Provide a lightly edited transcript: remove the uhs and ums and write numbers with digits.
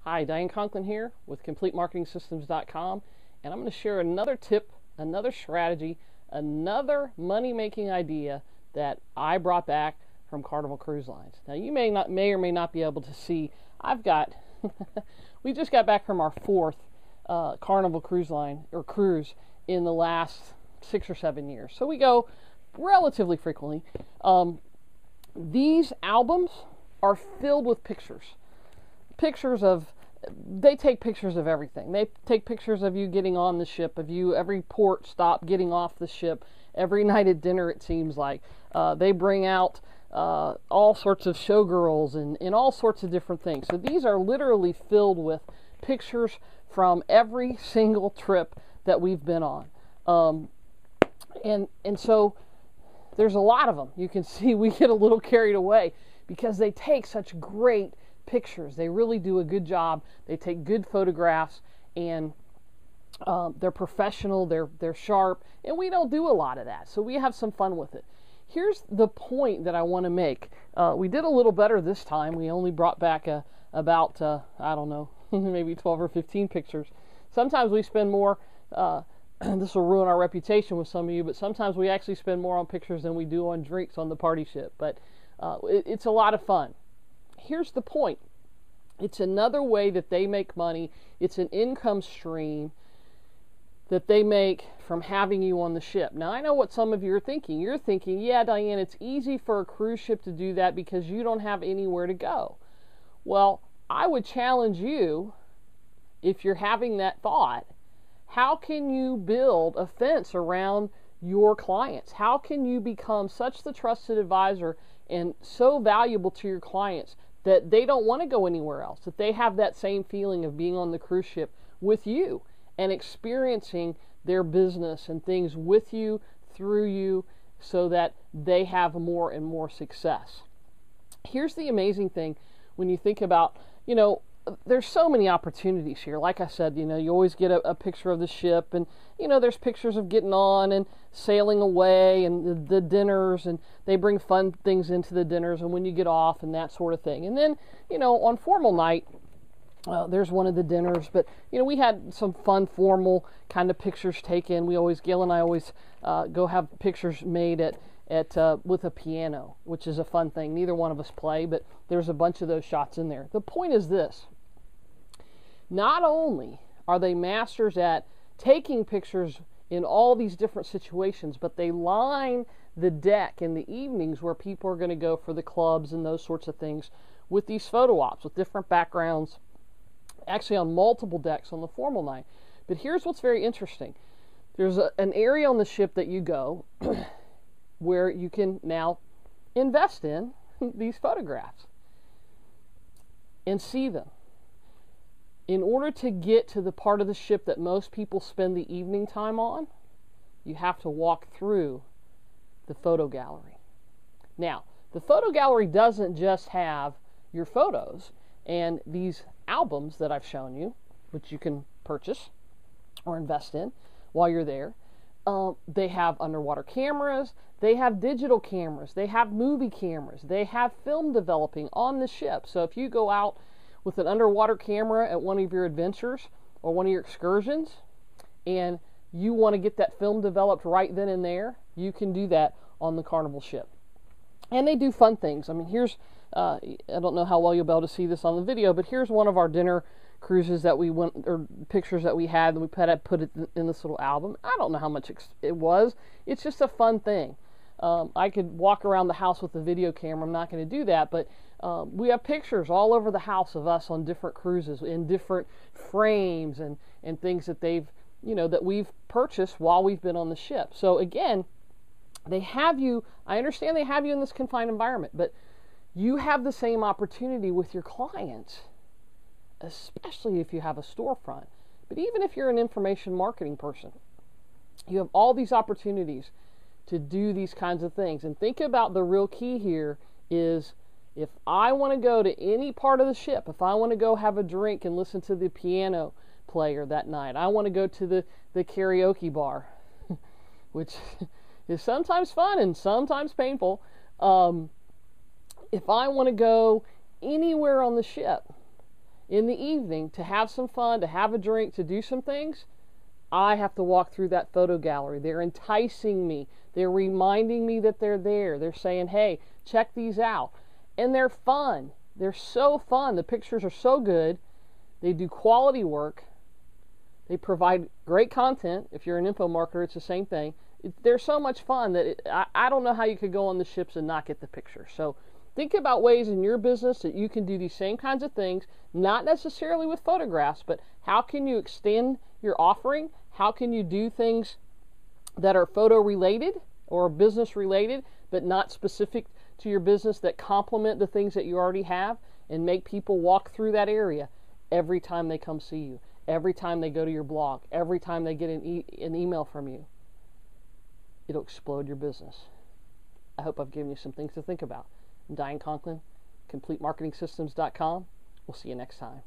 Hi, Diane Conklin here with CompleteMarketingSystems.com, and I'm going to share another tip, another strategy, another money-making idea that I brought back from Carnival Cruise Lines. Now, you may or may not be able to see, we just got back from our fourth Carnival Cruise Line, or cruise, in the last 6 or 7 years. So we go relatively frequently. These albums are filled with pictures. They take pictures of everything. They take pictures of you getting on the ship, of you every port stop getting off the ship, every night at dinner it seems like. They bring out all sorts of showgirls and all sorts of different things. So these are literally filled with pictures from every single trip that we've been on. And so there's a lot of them. You can see we get a little carried away because they take such great pictures. They really do a good job. They take good photographs, and they're professional, they're sharp, and we don't do a lot of that, so we have some fun with it. Here's the point that I want to make. We did a little better this time. We only brought back about I don't know, maybe 12 or 15 pictures. Sometimes we spend more, this will ruin our reputation with some of you, but sometimes we actually spend more on pictures than we do on drinks on the party ship, but it's a lot of fun. Here's the point. It's another way that they make money. It's an income stream that they make from having you on the ship. Now, I know what some of you are thinking. You're thinking, yeah, Diane, it's easy for a cruise ship to do that because you don't have anywhere to go. Well, I would challenge you, if you're having that thought, how can you build a fence around your clients? How can you become such the trusted advisor and so valuable to your clients that they don't want to go anywhere else, that they have that same feeling of being on the cruise ship with you and experiencing their business and things with you, through you, so that they have more and more success. Here's the amazing thing when you think about, there's so many opportunities here. Like I said, you always get a picture of the ship, and there's pictures of getting on and sailing away, and the dinners, and they bring fun things into the dinners, and when you get off, and that sort of thing. And then, on formal night, there's one of the dinners, but we had some fun formal kind of pictures taken. Gail and I always go have pictures made at with a piano, which is a fun thing. Neither one of us play, but there's a bunch of those shots in there. The point is this: not only are they masters at taking pictures in all these different situations, but they line the deck in the evenings where people are going to go for the clubs and those sorts of things with these photo ops with different backgrounds, actually on multiple decks on the formal night. But here's what's very interesting. There's an area on the ship that you go where you can now invest in these photographs and see them. In order to get to the part of the ship that most people spend the evening time on, you have to walk through the photo gallery. Now, the photo gallery doesn't just have your photos and these albums that I've shown you, which you can purchase or invest in while you're there. They have underwater cameras, they have digital cameras, they have movie cameras, they have film developing on the ship. So if you go out with an underwater camera at one of your adventures or one of your excursions and you want to get that film developed right then and there, you can do that on the Carnival ship. And they do fun things. I mean, here's, I don't know how well you'll be able to see this on the video, but here's one of our dinner cruises that we went, or pictures that we had, and we put it in this little album. I don't know how much it was. It's just a fun thing. I could walk around the house with a video camera. I'm not going to do that, but we have pictures all over the house of us on different cruises in different frames and things that they've, that we've purchased while we've been on the ship. So again, they have you, I understand they have you in this confined environment, but you have the same opportunity with your clients, especially if you have a storefront. But even if you're an information marketing person, you have all these opportunities to do these kinds of things. And think about the real key here is, if I want to go to any part of the ship, if I want to go have a drink and listen to the piano player that night, I want to go to the karaoke bar, which is sometimes fun and sometimes painful. If I want to go anywhere on the ship, in the evening to have some fun, to have a drink, to do some things, I have to walk through that photo gallery. They're enticing me. They're reminding me that they're there. They're saying, hey, check these out. And they're fun. They're so fun. The pictures are so good. They do quality work. They provide great content. If you're an info marketer, it's the same thing. They're so much fun that I don't know how you could go on the ships and not get the picture. So think about ways in your business that you can do these same kinds of things, not necessarily with photographs, but how can you extend your offering? How can you do things that are photo related or business related, but not specific to your business, that complement the things that you already have, and make people walk through that area every time they come see you, every time they go to your blog, every time they get an email from you. It'll explode your business. I hope I've given you some things to think about. I'm Diane Conklin, CompleteMarketingSystems.com. We'll see you next time.